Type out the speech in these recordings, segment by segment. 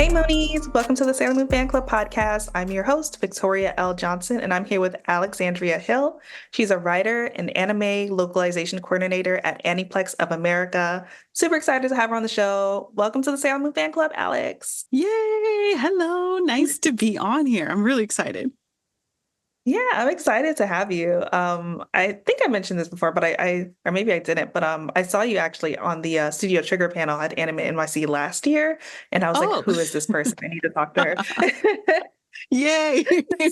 Hey Monies, welcome to the Sailor Moon Fan Club podcast. I'm your host, Victoria L. Johnson, and I'm here with Alexandria Hill. She's a writer and anime localization coordinator at Aniplex of America. Super excited to have her on the show. Welcome to the Sailor Moon Fan Club, Alex. Yay! Hello. Nice to be on here. I'm really excited. Yeah, I'm excited to have you. I think I mentioned this before, but or maybe I didn't, but I saw you actually on the Studio Trigger panel at Anime NYC last year, and I was like, Oh, who is this person? I need to talk to her. yay. So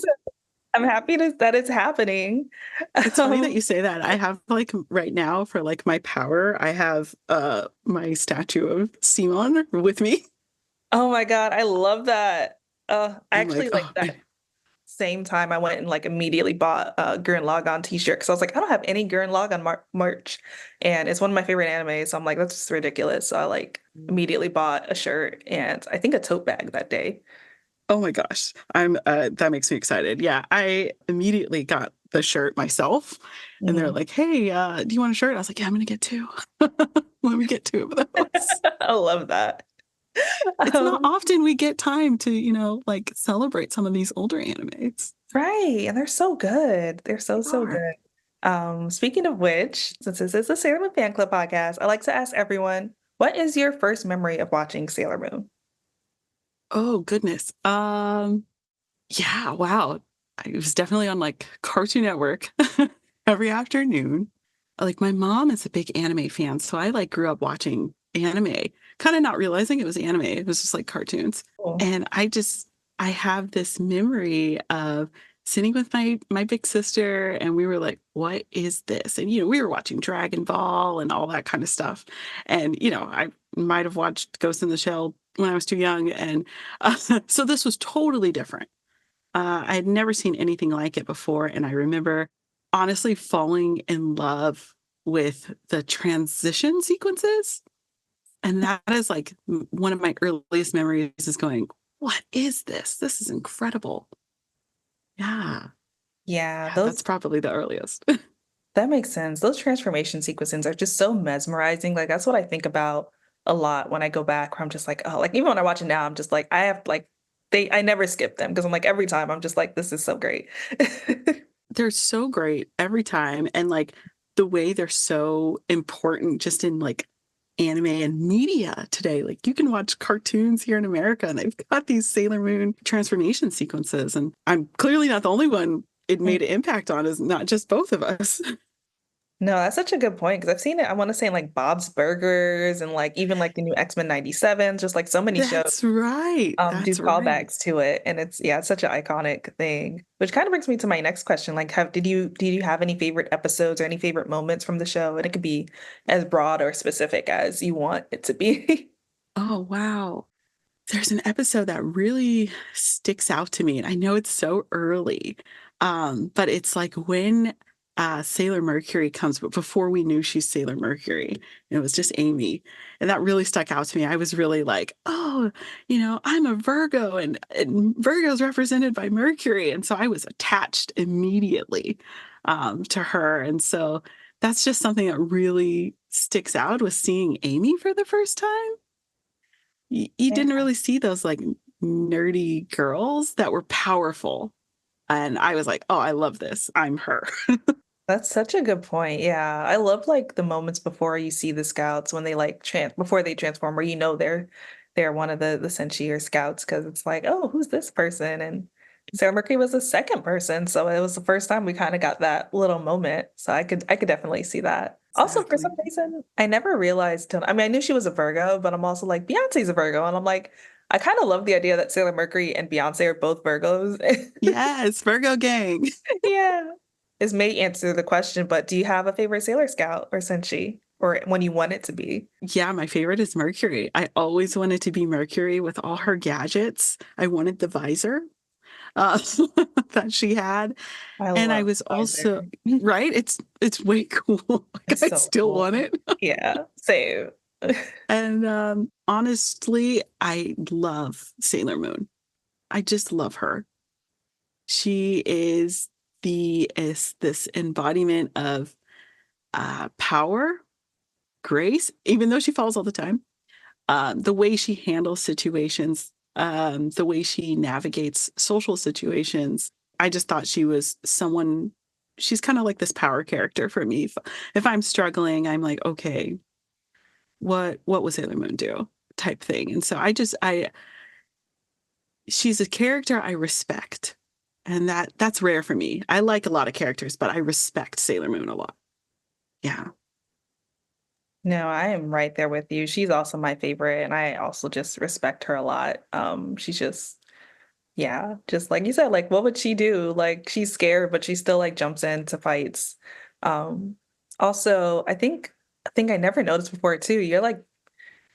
I'm happy that it's happening. It's funny that you say that. I have like right now for like my power, I have my statue of Simon with me. Oh my God, I love that. I I'm actually like, like that same time I went and like immediately bought a Gurren Lagann t-shirt because I was like, I don't have any Gurren Lagann merch, and it's one of my favorite animes. So I'm like, that's just ridiculous. So I like immediately bought a shirt and I think a tote bag that day. oh my gosh. I'm that makes me excited. Yeah, I immediately got the shirt myself and they're Mhm. like, "Hey, do you want a shirt?" I was like, "Yeah, I'm gonna get two." Let me get two of those. I love that. It's not Um, often we get time to, like celebrate some of these older animes. right, and they're so good. They're They so are. good. Speaking of which, since this is a Sailor Moon fan club podcast, I like to ask everyone, what is your first memory of watching Sailor Moon? Oh goodness. Yeah, wow. I was definitely on like Cartoon Network every afternoon. Like my mom is a big anime fan, so I like grew up watching anime, kind of not realizing it was anime. It was just like cartoons. Cool. And I have this memory of sitting with my big sister and we were like, what is this? And we were watching Dragon Ball and all that kind of stuff. And I might have watched Ghost in the Shell when I was too young. And so this was totally different. I had never seen anything like it before. And I remember honestly falling in love with the transition sequences. And that is like one of my earliest memories is going, what is this? This is incredible. Yeah. Yeah, Yeah, that's those probably the earliest. that makes sense. Those transformation sequences are just so mesmerizing. Like that's what I think about a lot when I go back, where I'm just like, oh, like even when I watch it now, I'm just like, I have like I never skip them because I'm like every time I'm just like, this is so great. They're so great every time. And like the way they're so important just in like anime and media today. Like you can watch cartoons here in America and they've got these Sailor Moon transformation sequences. And I'm clearly not the only one it made an impact on, is not just both of us. No, that's such a good point because I've seen it. I want to say in like Bob's Burgers and like even like the new X-Men 97, just like so many shows That's right. do That's right. callbacks to it. And it's yeah, it's such an iconic thing. Which kind of brings me to my next question. Like have did you have any favorite episodes or any favorite moments from the show? And it could be as broad or specific as you want it to be. Oh, wow. There's an episode that really sticks out to me, and I know it's so early, but it's like when Sailor Mercury comes, but before we knew she's Sailor Mercury, and it was just Amy, and that really stuck out to me. I was really like, oh, I'm a Virgo, and Virgo's represented by Mercury, and so I was attached immediately to her, and so that's just something that really sticks out with seeing Amy for the first time. You Yeah. didn't really see those like nerdy girls that were powerful. And I was like, oh, I love this. I'm her. That's such a good point. Yeah. I love like the moments before you see the scouts when they like before they transform where you know they're one of the Senshi or scouts because it's like, oh, who's this person? And Sarah Mercury was the second person. So it was the first time we kind of got that little moment. So I could definitely see that. Also, for some Exactly. reason, I never realized I mean, I knew she was a Virgo, but I'm also like, Beyonce's a Virgo. And I'm like, I kind of love the idea that Sailor Mercury and Beyonce are both Virgos. Yes, Virgo gang. Yeah. This may answer the question, but do you have a favorite Sailor Scout or Senshi? Or when you want it to be? Yeah, my favorite is Mercury. I always wanted to be Mercury with all her gadgets. I wanted the visor uh, that she had. I And I love was also, Visor. right? It's way cool. Like It's I so still want cool. it. Yeah, same. And honestly, I love Sailor Moon. I just love her. She is this embodiment of power, grace, even though she falls all the time. The way she handles situations, the way she navigates social situations. I just thought she was someone, she's kind of like this power character for me. If I'm struggling, I'm like, okay, what would Sailor Moon do? Type thing. And so I she's a character I respect. And that's rare for me. I like a lot of characters, but I respect Sailor Moon a lot. Yeah. No, I am right there with you. She's also my favorite, and I also just respect her a lot. She's just, yeah, just like you said, like what would she do? Like she's scared, but she still like jumps into fights. Um, Also, I think I never noticed before too. You're like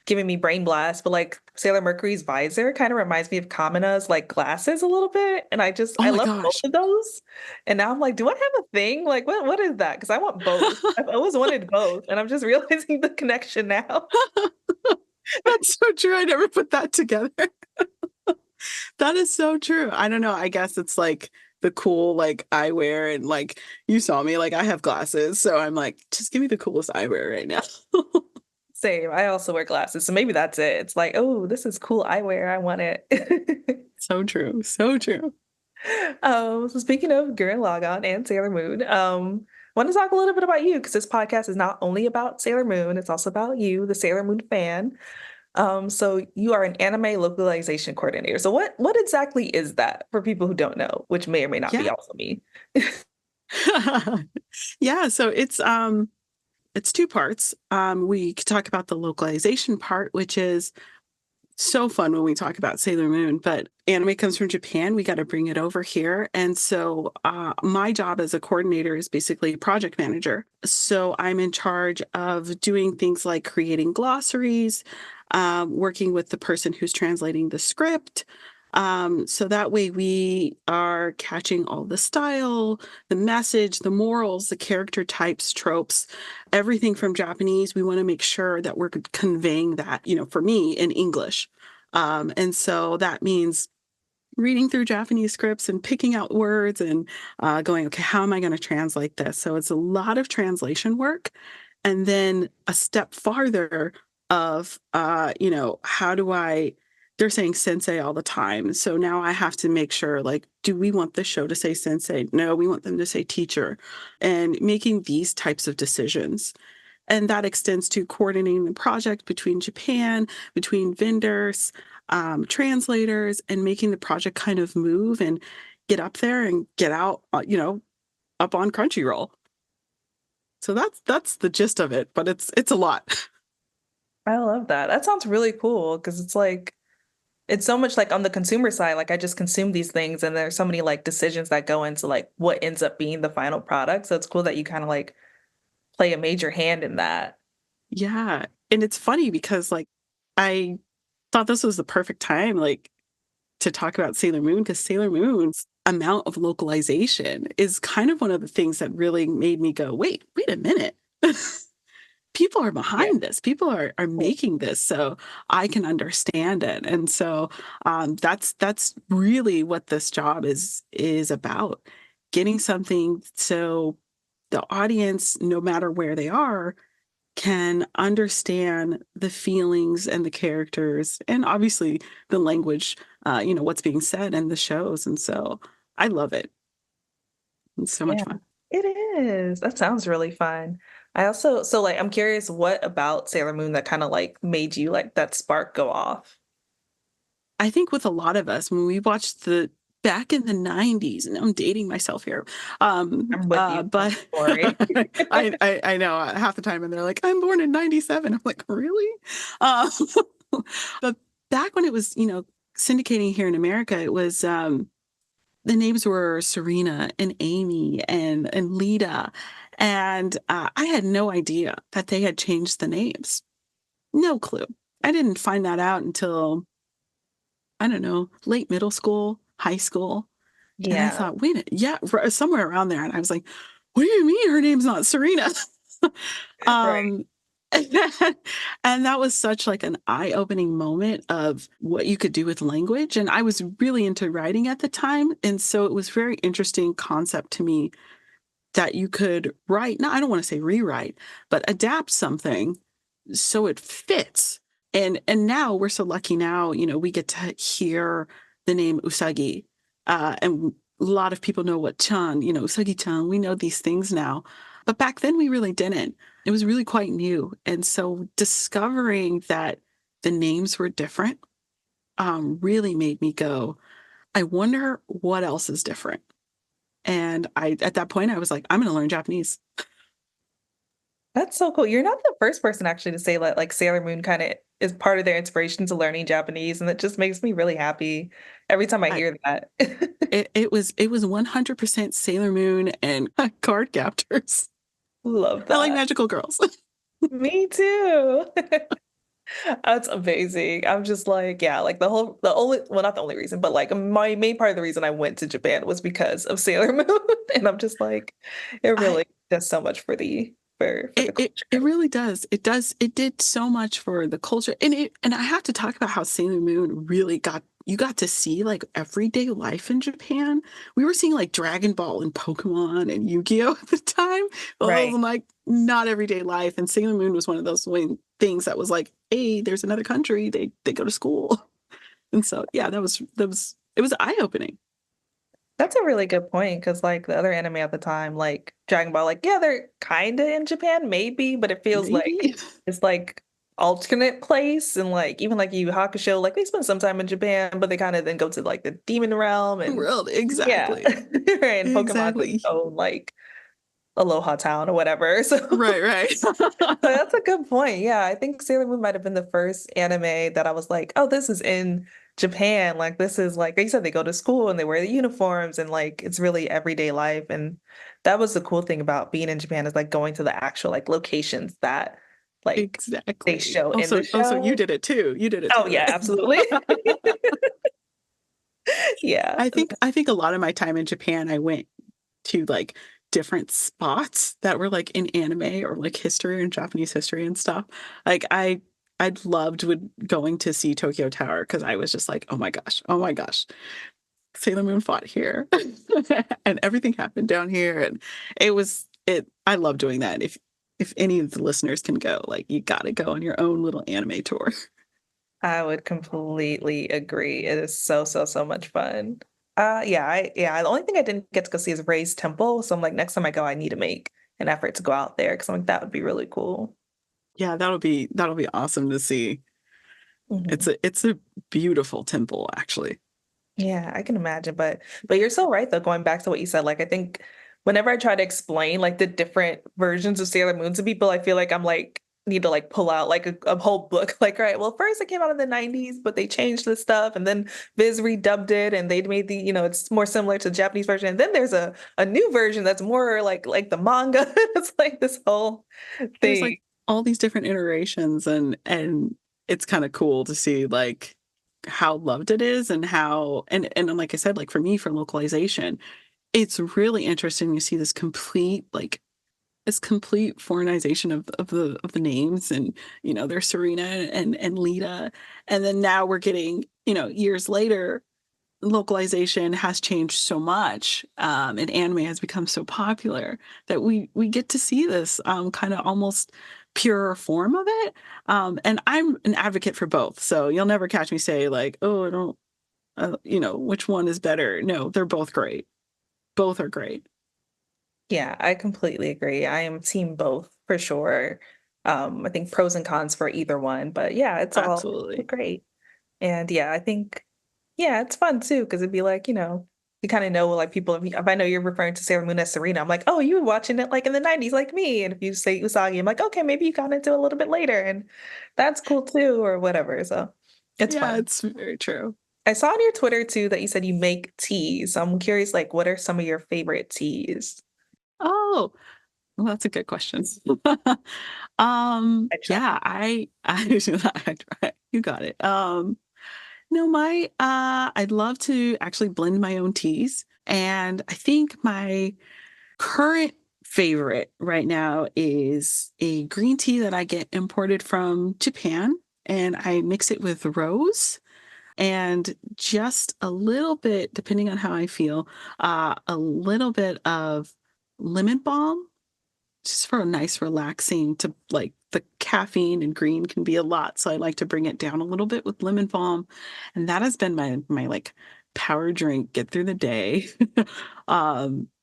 giving me brain blast, but like Sailor Mercury's visor kind of reminds me of Kamina's like glasses a little bit. And Oh I my love both gosh. of those. And now I'm like, do I have a thing? Like what is that? Because I want both. I've always wanted both. And I'm just realizing the connection now. That's so true. I never put that together. That is so true. I don't know. I guess it's like the cool like eyewear and like you saw me like I have glasses, so I'm like just give me the coolest eyewear right now. Same. I also wear glasses. So maybe that's it. It's like, oh, this is cool eyewear. I want it. So true. So true. So speaking of Gurren Lagann and Sailor Moon, I want to talk a little bit about you because this podcast is not only about Sailor Moon, it's also about you, the Sailor Moon fan. So you are an anime localization coordinator. So what exactly is that for people who don't know, which may or may not be Yeah. also me? Yeah, so it's two parts. We could talk about the localization part, which is so fun when we talk about Sailor Moon, but anime comes from Japan. We got to bring it over here. And so my job as a coordinator is basically project manager. So I'm in charge of doing things like creating glossaries, working with the person who's translating the script. So that way we are catching all the style, the message, the morals, the character types, tropes, everything from Japanese. We want to make sure that we're conveying that, for me in English. And so that means reading through Japanese scripts and picking out words and going, okay, how am I going to translate this? So it's a lot of translation work. And then a step farther of, how do I, they're saying sensei all the time. So now I have to make sure, like, do we want the show to say sensei? No, we want them to say teacher, and making these types of decisions. And that extends to coordinating the project between Japan, between vendors, translators, and making the project kind of move and get up there and get out, up on Crunchyroll. So that's the gist of it, but it's a lot. I love that. That sounds really cool because it's like it's so much like on the consumer side, like I just consume these things and there's so many like decisions that go into like what ends up being the final product. So it's cool that you kind of like play a major hand in that. Yeah, and it's funny because like I thought this was the perfect time like to talk about Sailor Moon because Sailor Moon's amount of localization is kind of one of the things that really made me go, wait a minute. People are Yeah. behind this. People are making this so I can understand it. And so that's really what this job is about. Getting something so the audience, no matter where they are, can understand the feelings and the characters and obviously the language, what's being said in the shows. And so I love it. It's so much Yeah, fun. it is. That sounds really fun. I also, so like, I'm curious what about Sailor Moon that kind of like made you like that spark go off? I think with a lot of us, when we watched the back in the 90s, and I'm dating myself here, I'm with you. but Story. I know half the time, and they're like, I'm born in 97. I'm like, really? Um, but back when it was, syndicating here in America, it was the names were Serena and Amy and Lita. And I had no idea that they had changed the names. No clue. I didn't find that out until, I don't know, late middle school, high school. And I Yeah, thought, wait, yeah, somewhere around there. And I was like, what do you mean her name's not Serena? right. um, and that was such like an eye-opening moment of what you could do with language. And I was really into writing at the time. And so it was very interesting concept to me that you could write, no, I don't want to say rewrite, but adapt something so it fits And now we're so lucky now, we get to hear the name Usagi. And a lot of people know what chan, Usagi-chan, we know these things now. But back then we really didn't. It was really quite new. And so discovering that the names were different really made me go, I wonder what else is different. And at that point, I was like, I'm going to learn Japanese. That's so cool. You're not the first person actually to say that like Sailor Moon kind of is part of their inspiration to learning Japanese, and it just makes me really happy every time I I, hear that. it was 100% Sailor Moon and card captors. Love I like that. magical girls. Me too. That's amazing. I'm just like, yeah, like the only, well, not the only reason, but like my main part of the reason I went to Japan was because of Sailor Moon. And I'm just like, it I really does so much for for the it culture. really does. It did so much for the culture. And I have to talk about how Sailor Moon really got to see like everyday life in Japan. We were seeing like Dragon Ball and Pokemon and Yu-Gi-Oh at the time. Well, it Right. was like not everyday life. And Sailor Moon was one of those things that was like, hey, there's another country. They go to school. And so yeah, that was it was eye-opening. That's a really good point because like the other anime at the time, like Dragon Ball, like yeah, they're kind of in Japan, maybe, but it feels like Maybe. it's like alternate place, and like even like Yu Yu Hakusho, like they spend some time in Japan, but they kind of then go to like the demon realm, and World, yeah, exactly. right, and Pokemon's its Exactly. own like Aloha Town or whatever. Right, right. So that's a good point. Yeah, I think Sailor Moon might have been the first anime that I was like, oh, this is in Japan. Like this is like you said, they go to school and they wear the uniforms and like it's really everyday life. And that was the cool thing about being in Japan is like going to the actual like locations that like they Exactly. show in the Also, you show. did it too. You did it Oh too, yeah, absolutely. right? Yeah. I think a lot of my time in Japan, I went to like different spots that were like in anime or like history and Japanese history and stuff. Like I loved going to see Tokyo Tower because I was just like, oh my gosh, Sailor Moon fought here, and everything happened down here, and it. I love doing that. If any of the listeners can go, like you got to go on your own little anime tour. I would completely agree. It is so, so, so much fun. Yeah. The only thing I didn't get to go see is Ray's Temple. So I'm like, next time I go, I need to make an effort to go out there because I'm like, that would be really cool. Yeah, that'll be awesome to see. Mhm. It's a beautiful temple, actually. Yeah, I can imagine. But you're so right though, going back to what you said, like I think whenever I try to explain like the different versions of Sailor Moon to people, I feel like I'm like need to like pull out like a whole book. Like, all right, well, first it came out in the 90s, but they changed the stuff and then Viz redubbed it and they made it's more similar to the Japanese version. And then there's a new version that's more like the manga. It's like this whole There's thing. like all these different iterations, and it's kind of cool to see like how loved it is and how and then, like I said, like for me for localization, it's really interesting to see this complete foreignization of the names, and there's Serena and Lita, and then now we're getting, years later, localization has changed so much, and anime has become so popular that we get to see this kind of almost pure form of it, and I'm an advocate for both, so you'll never catch me say like, oh, I don't, which one is better. No, they're both great. Both are great. Yeah, I completely agree. I am team both for sure. I think pros and cons for either one, but yeah, it's all Absolutely. great. And yeah, I think yeah, it's fun too because it'd be like, you kind of know like people if I know you're referring to Sailor Moon as Serena, I'm like, oh, you were watching it like in the 90s like me. And if you say Usagi, I'm like, okay, maybe you got into it a little bit later and that's cool too or whatever. So it's Yeah, fun. it's very true. I saw on your Twitter too that you said you make teas. So I'm curious, like, what are some of your favorite teas? Oh, well, that's a good question. I try. Yeah, you got it. No, I'd love to actually blend my own teas. And I think my current favorite right now is a green tea that I get imported from Japan. And I mix it with rose and just a little bit, depending on how I feel, a little bit of lemon balm just for a nice relaxing to like the caffeine and green can be a lot. So I like to bring it down a little bit with lemon balm. And that has been my like power drink, get through the day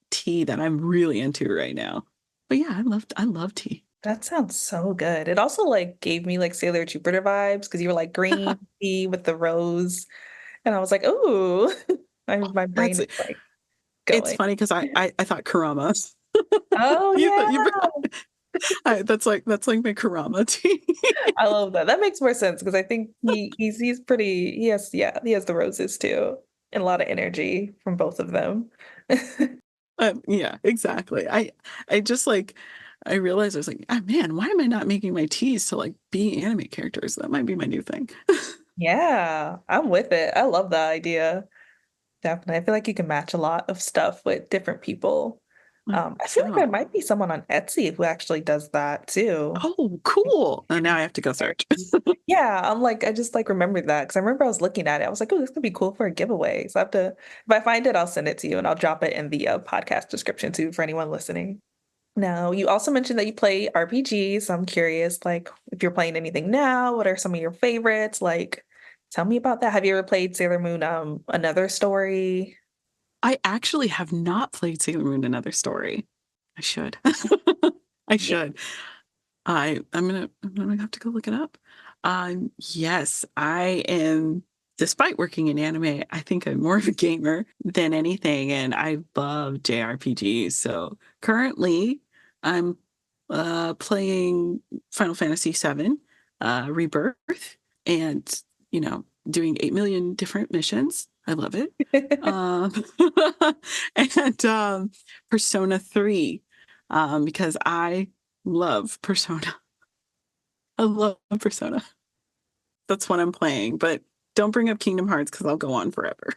tea that I'm really into right now. But yeah, I love tea. That sounds so good. It also like gave me like Sailor Jupiter vibes because you were like green tea with the rose. And I was like, ooh, my brain That's is like it's going. funny because I thought Karama. Oh You thought you yeah. that's like my Karama tea. I love that. That makes more sense because I think he's pretty he has the roses too. And a lot of energy from both of them. Yeah, exactly. I just like I realized I was like, oh man, why am I not making my teas to like be anime characters? That might be my new thing. Yeah, I'm with it. I love that idea. Definitely. I feel like you can match a lot of stuff with different people. I think I feel like so. there might be someone on Etsy who actually does that too. Oh, cool. And now I have to go search. Yeah, I'm like, I just like remembered that because I remember I was looking at it. I was like, oh, this could be cool for a giveaway. So I have to, if I find it, I'll send it to you and I'll drop it in the podcast description too for anyone listening. Now, you also mentioned that you play RPGs. So I'm curious, like, if you're playing anything now, what are some of your favorites? Like, tell me about that. Have you ever played Sailor Moon, Another Story? I actually have not played Sailor Moon Another Story. I should. I Yeah. should. I'm gonna have to go look it up. Yes, I am. Despite working in anime, I think I'm more of a gamer than anything, and I love JRPGs. So currently, I'm playing Final Fantasy VII Rebirth, and doing 8 million different missions. I love it. Um, and Persona 3, because I love Persona. I love Persona. That's what I'm playing, but don't bring up Kingdom Hearts because I'll go on forever.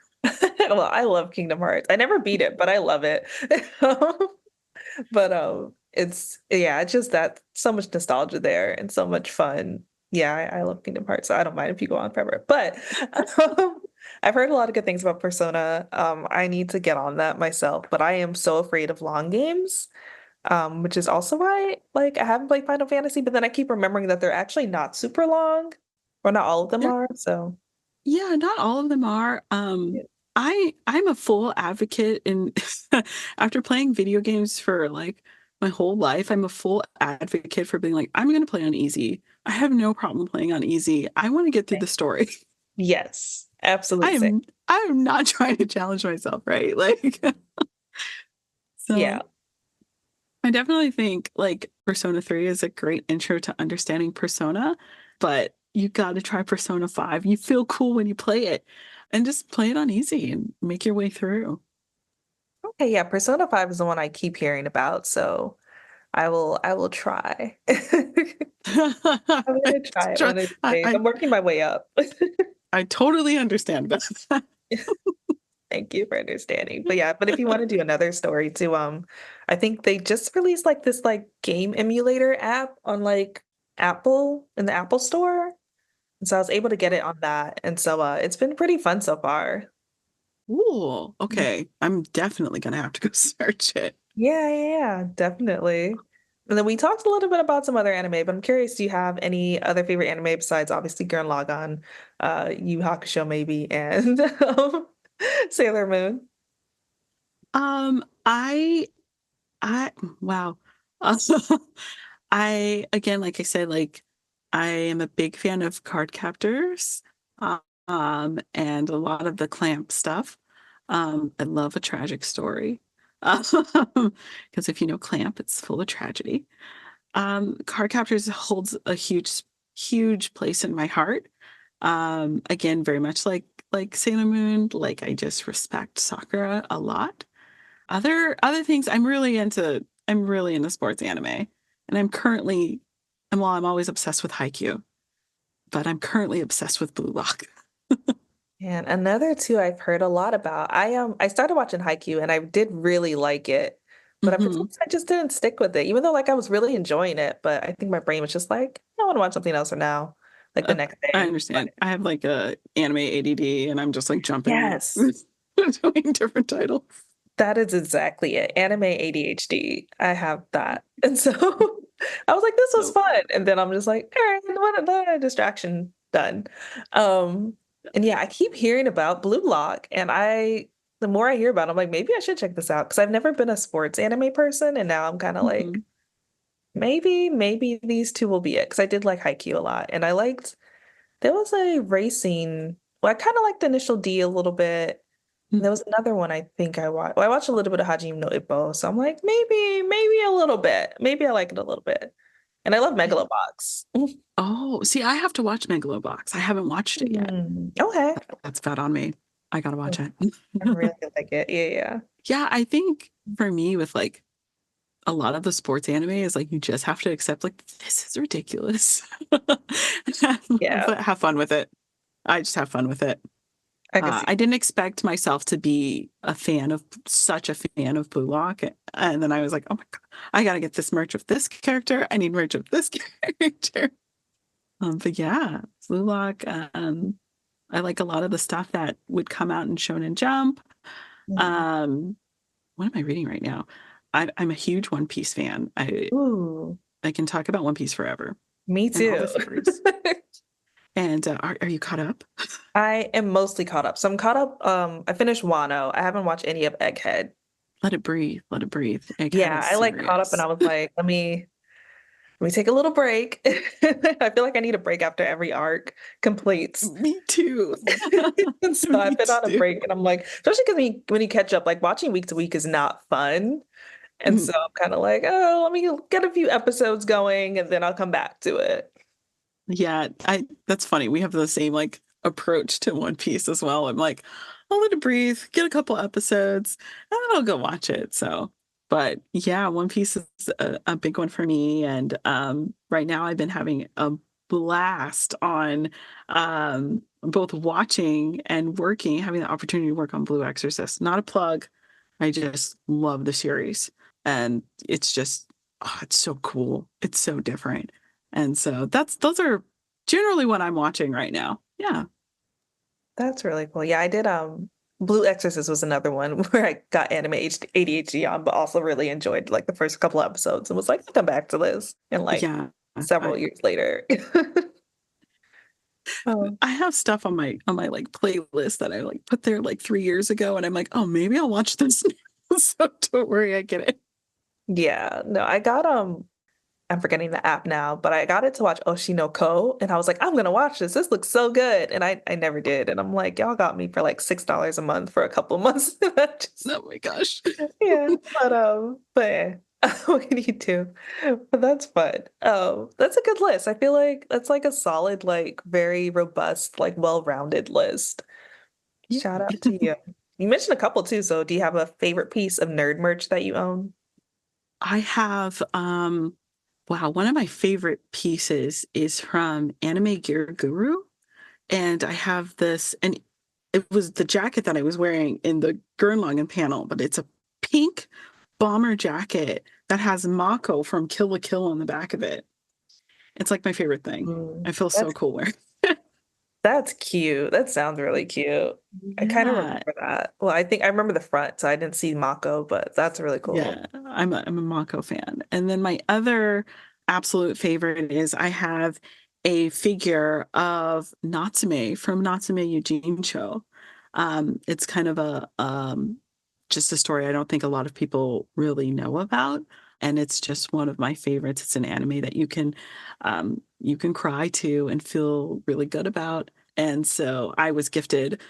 Well, I love Kingdom Hearts. I never beat it, but I love it. But it's yeah, it's just that so much nostalgia there and so much fun. Yeah, I love Kingdom Hearts, so I don't mind if you go on forever. But I've heard a lot of good things about Persona. I need to get on that myself, but I am so afraid of long games. Which is also why like I haven't played Final Fantasy, but then I keep remembering that they're actually not super long, or not all of them They're are. So Yeah, not all of them are. yeah. I'm a full advocate in after playing video games for like my whole life, I'm a full advocate for being like, I'm gonna play on easy. I have no problem playing on easy. I want to get through the story. Yes, I absolute same. am I am not trying to challenge myself, right? Like Yeah. so I definitely think like Persona 3 is a great intro to understanding Persona, but you got to try Persona 5. You feel cool when you play it and just play it on easy and make your way through. Okay, yeah, Persona 5 is the one I keep hearing about, so I will try. I'm gonna try it Try- one of these days. I I'm working my way up. I totally understand that. Thank you for understanding. But yeah, but if you want to do another story too, I think they just released like this like game emulator app on like Apple in the Apple Store. And so I was able to get it on that. And so it's been pretty fun so far. Ooh, okay. I'm definitely gonna have to go search it. Yeah, definitely. And then we talked a little bit about some other anime, but I'm curious, do you have any other favorite anime besides obviously Gurren Lagann, Yu Hakusho maybe, and Sailor Moon? I wow. Uh, I again, like I said, like I am a big fan of card captors, and a lot of the clamp stuff. I love a tragic story, because if you know clamp, it's full of tragedy. Card captors holds a huge place in my heart. Again, very much like Sailor Moon, like I just respect Sakura a lot. Other things I'm really into sports anime. And I'm always obsessed with Haikyuu, but I'm currently obsessed with Blue Lock. And another two I've heard a lot about. I started watching Haikyuu and I did really like it, but for some Hmm reason I just didn't stick with it, even though like I was really enjoying it. But I think my brain was just like, I want to watch something else for now, like the next I day. But understand. I have like a anime ADD and I'm just like jumping yes. between different titles. That is exactly it. Anime ADHD. I have that. And so I was like, this was So fun. And then I'm just like, all right, what the distraction done. Um, and yeah, I keep hearing about Blue Lock, and the more I hear about it, I'm like, maybe I should check this out because I've never been a sports anime person, and now I'm kind of like, mhm, maybe these two will be it. Because I did like Haikyuu a lot, and I liked there was a racing. Well, I kind of liked Initial D a little bit. mm, There was another one I think I watched. Well, I watched a little bit of Hajime no Ippo, so I'm like, maybe a little bit. Maybe I like it a little bit. And I love yeah. Megalobox. Oh, see, I have to watch Megalobox. I haven't watched it yet. Okay. That's bad on me. I gotta watch it. I really like it. Yeah, yeah. Yeah, I think for me with like a lot of the sports anime is like you just have to accept like this is ridiculous. Yeah, But have fun with it. I just have fun with it. I can see. I didn't expect myself to be such a fan of Blue Lock, and then I was like, oh my god, I gotta get this merch of this character. I need merch of this character. But yeah, Blue Lock. I like a lot of the stuff that would come out in Shonen Jump. Mhm. Um, what am I reading right now? I'm a huge One Piece fan. Ooh, I can talk about One Piece forever me and all too. the theories. And are you caught up? I am mostly caught up. So I'm caught up. I finished Wano. I haven't watched any of Egghead. Let it breathe. Let it breathe. Egghead Yeah, is I like caught up and serious. I was like, let me take a little break. I feel like I need a break after every arc completes. Me too. And so Me I've been on a too. break and I'm like, especially because when you catch up, like watching week to week is not fun. And Mm. so I'm kind of like, oh, let me get a few episodes going and then I'll come back to it. Yeah, I that's funny. We have the same like approach to One Piece as well. I'm like, I'll let it breathe, get a couple episodes, and then I'll go watch it. So, but yeah, One Piece is a big one for me. And right now I've been having a blast on both watching and working, having the opportunity to work on Blue Exorcist. Not a plug. I just love the series. And it's just, oh, it's so cool. It's so different. And so those are generally what I'm watching right now. Yeah. That's really cool. Yeah, I did Blue Exorcist was another one where I got anime ADHD on, but also really enjoyed like the first couple episodes and was like, I'll come back to this in like Yeah. several I years later. Oh, I have stuff on my like playlist that I like put there like 3 years ago and I'm like, oh maybe I'll watch this now. So don't worry, I get it. yeah. No, I got I'm forgetting the app now, but I got it to watch Oshinoko and I was like, I'm gonna watch this. This looks so good. And I never did. And I'm like, y'all got me for like $6 a month for a couple of months. Just, Oh my gosh. yeah. But yeah. What can you do? But that's fun. That's a good list. I feel like that's like a solid, like very robust, like well-rounded list. Yeah. Shout out to you. You mentioned a couple too, so do you have a favorite piece of nerd merch that you own? I have wow, one of my favorite pieces is from Anime Gear Guru. And I have this, and it was the jacket that I was wearing in the Gurren panel, but it's a pink bomber jacket that has Mako from Kill la Kill on the back of it. It's like my favorite thing. Mm, I feel so that's cool wearing. That's cute. That sounds really cute. I kind of Yeah, remember that. Well, I think I remember the front, so I didn't see Mako, but that's really cool. yeah. I'm a Mako fan. And then my other absolute favorite is I have a figure of Natsume from Natsume Eugene Show. It's kind of a just a story I don't think a lot of people really know about. And it's just one of my favorites. It's an anime that you can cry to and feel really good about. And so I was gifted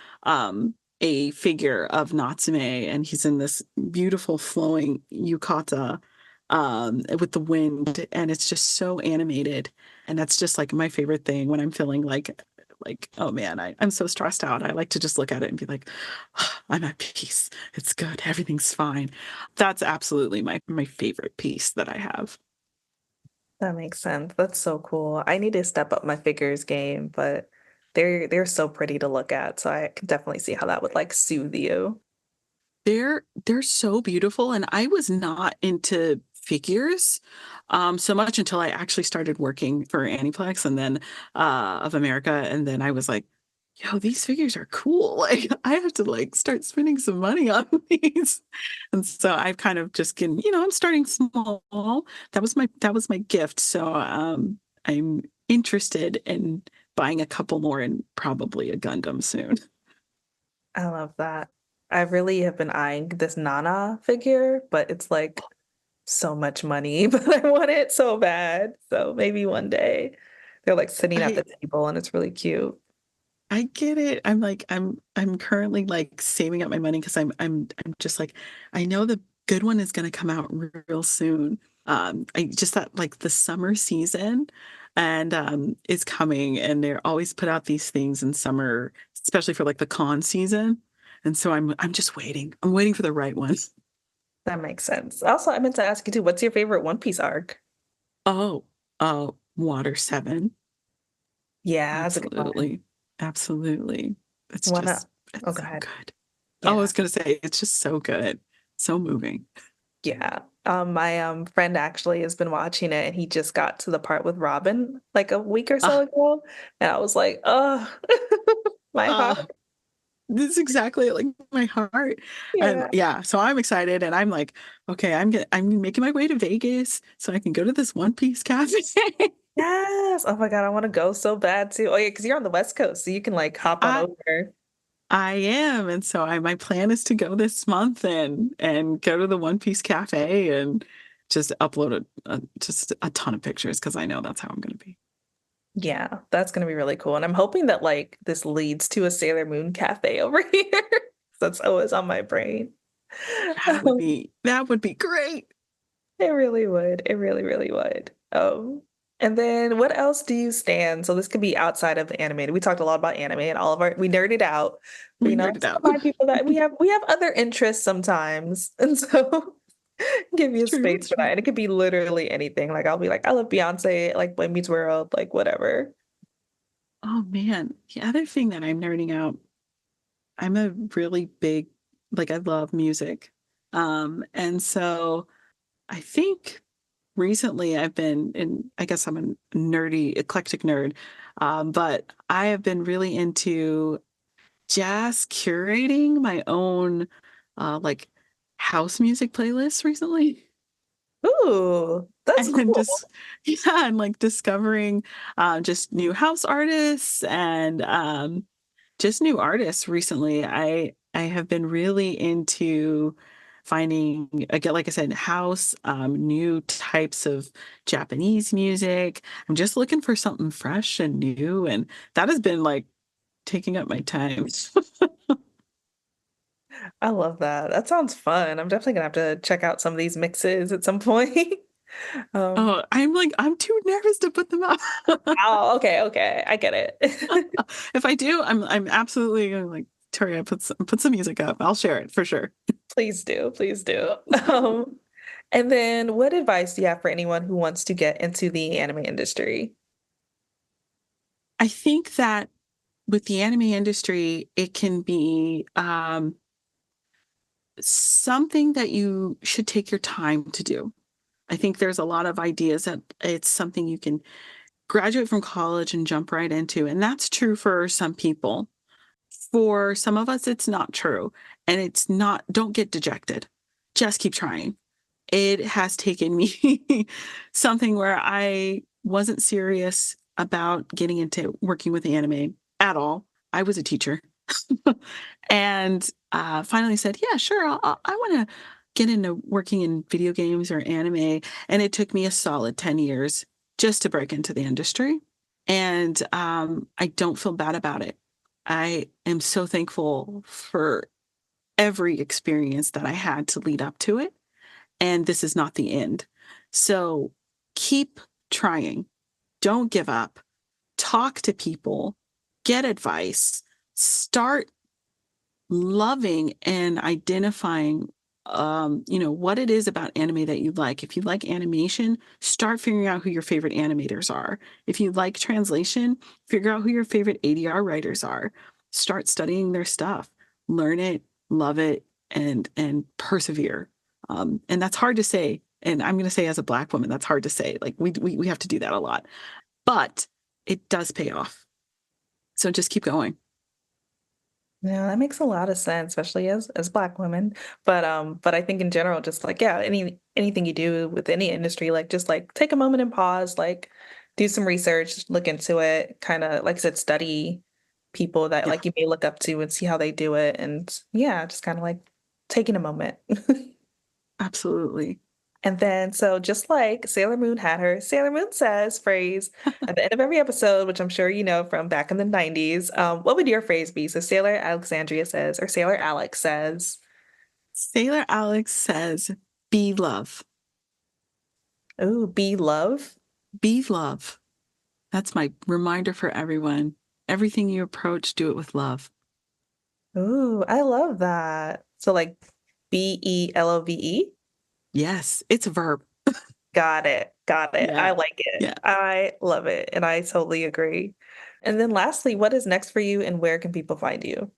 a figure of Natsume, and he's in this beautiful flowing yukata with the wind, and it's just so animated. And that's just like my favorite thing when I'm feeling like oh man, I'm so stressed out. I like to just look at it and be like, "Ah, I'm at peace. It's good. Everything's fine." That's absolutely my favorite piece that I have. That makes sense. That's so cool. I need to step up my figures game, but they're so pretty to look at, so I can definitely see how that would like soothe you. They're so beautiful, and I was not into figures so much until I actually started working for Aniplex and then of America, and then I was like, yo, these figures are cool. Like I have to like start spending some money on these. And so I've kind of just getting, I'm starting small. That was my gift. So I'm interested in buying a couple more and probably a Gundam soon. I love that. I really have been eyeing this Nana figure, but it's like so much money, but I want it so bad. So maybe one day they're like sitting at I the table and it's really cute. I get it. I'm currently like saving up my money because I'm just like I know the good one is going to come out real soon. I just thought like the summer season and is coming and they're always put out these things in summer, especially for like the con season. And so I'm just waiting. I'm waiting for the right one. That makes sense. Also, I meant to ask you too, what's your favorite One Piece arc? Oh, Water 7. Yeah, that's a good one. Absolutely. Absolutely. It's Wanna just it's oh go so ahead. good. Oh, I Yeah. was gonna say it's just so good. So moving. Yeah. My friend actually has been watching it and he just got to the part with Robin like a week or so Ah, ago. And I was like, oh, my heart. ah, this is exactly like my heart. And Yeah. yeah, so I'm excited and I'm like, okay, I'm making my way to Vegas so I can go to this One Piece cafe. Yes. Oh my God, I want to go so bad too. Oh yeah, because you're on the West Coast, so you can like hop on I over. I am. And so my plan is to go this month and go to the One Piece cafe and just upload just a ton of pictures because I know that's how I'm gonna be. Yeah, that's gonna be really cool. And I'm hoping that like this leads to a Sailor Moon cafe over here. That's always on my brain. That would be great. It really would. It really, really would. And then what else do you stand? So this could be outside of the animated. We talked a lot about anime and all of our we nerded out. But We nerded let's out. remind people that we have other interests sometimes. And so give you True, space for that. true. And it could be literally anything. Like I'll be like, I love Beyonce, like Boy Meets World, like whatever. Oh man. The other thing that I'm nerding out, I'm a really big, like I love music. And so I think recently I've been in, I guess I'm a nerdy, eclectic nerd. But I have been really into jazz curating my own like house music playlists recently. Ooh, that's And cool. just yeah, and like discovering just new house artists and just new artists recently. I have been really into finding again, like I said, house, new types of Japanese music. I'm just looking for something fresh and new, and that has been like taking up my time. I love that. That sounds fun. I'm definitely gonna have to check out some of these mixes at some point. Um, Oh, I'm too nervous to put them up. oh, okay, okay. I get it. If I do, I'm absolutely gonna like Tori, I put some music up. I'll share it for sure. Please do, please do. And then what advice do you have for anyone who wants to get into the anime industry? I think that with the anime industry, it can be something that you should take your time to do. I think there's a lot of ideas that it's something you can graduate from college and jump right into. And that's true for some people. For some of us, it's not true. And it's not, don't get dejected. Just keep trying. It has taken me something where I wasn't serious about getting into working with anime at all. I was a teacher and finally said, yeah, sure, I want to get into working in video games or anime. And it took me a solid 10 years just to break into the industry. And I don't feel bad about it. I am so thankful for every experience that I had to lead up to it. And this is not the end. So keep trying. Don't give up. Talk to people, get advice, start loving and identifying what it is about anime that you like. If you like animation, start figuring out who your favorite animators are. If you like translation, figure out who your favorite ADR writers are. Start studying their stuff. Learn it, love it, and persevere. And that's hard to say. And I'm going to say as a Black woman, that's hard to say. Like we have to do that a lot, but it does pay off. So just keep going. Yeah, that makes a lot of sense, especially as Black women. But I think in general, just like yeah, anything you do with any industry, like just like take a moment and pause, like do some research, look into it, kind of like I said, study people that Yeah, like you may look up to and see how they do it, and yeah, just kind of like taking a moment. absolutely. And then, so just like Sailor Moon had her Sailor Moon says phrase at the end of every episode, which I'm sure you know from back in the 90s, what would your phrase be? So Sailor Alexandria says, or Sailor Alex says, Sailor Alex says, be love. ooh, be love. Be love. That's my reminder for everyone. Everything you approach, do it with love. Ooh, I love that. So like Belove. Yes, it's a verb. Got it. Got it. I Yeah. like it. Yeah. I love it. And I totally agree. And then lastly, what is next for you and where can people find you?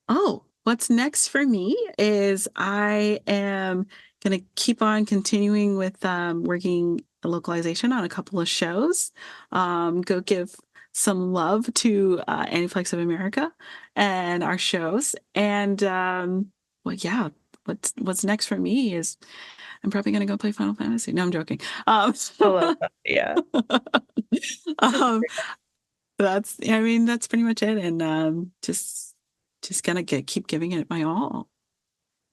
Oh, what's next for me is I am going to keep on continuing with working the localization on a couple of shows. Go give some love to Aniplex of America and our shows. And well, yeah, what's next for me is I'm probably going to go play Final Fantasy. No, I'm joking. I love that. Yeah. um, that's I mean that's pretty much it, and just gonna keep giving it my all,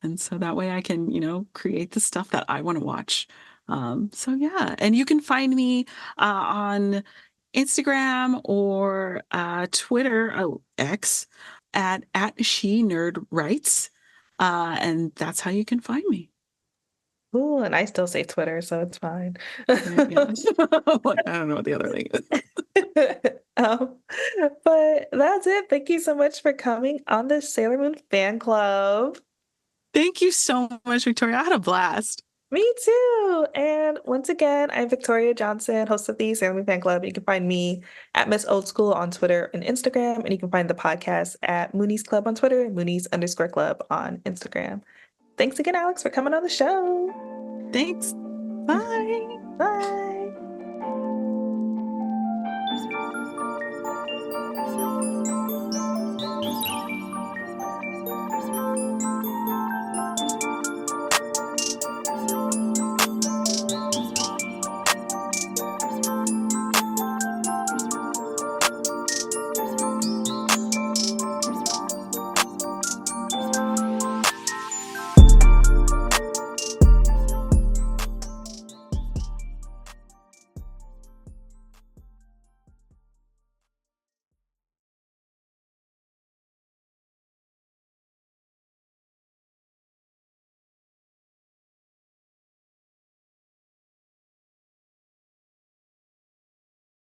and so that way I can create the stuff that I want to watch. So yeah, and you can find me on Instagram or Twitter, X, at she nerd writes, and that's how you can find me. Ooh, and I still say Twitter, so it's fine. Yeah, yeah. Like, I don't know what the other thing is. Um, but that's it. Thank you so much for coming on the Sailor Moon fan club. Thank you so much, Victoria. I had a blast. Me too. And once again, I'm Victoria Johnson, host of the Sailor Moon Fan Club. You can find me at Miss Old School on Twitter and Instagram, and you can find the podcast at Moonies Club on Twitter and Moonies_club on Instagram. Thanks again, Alex, for coming on the show. Thanks. Bye. Bye.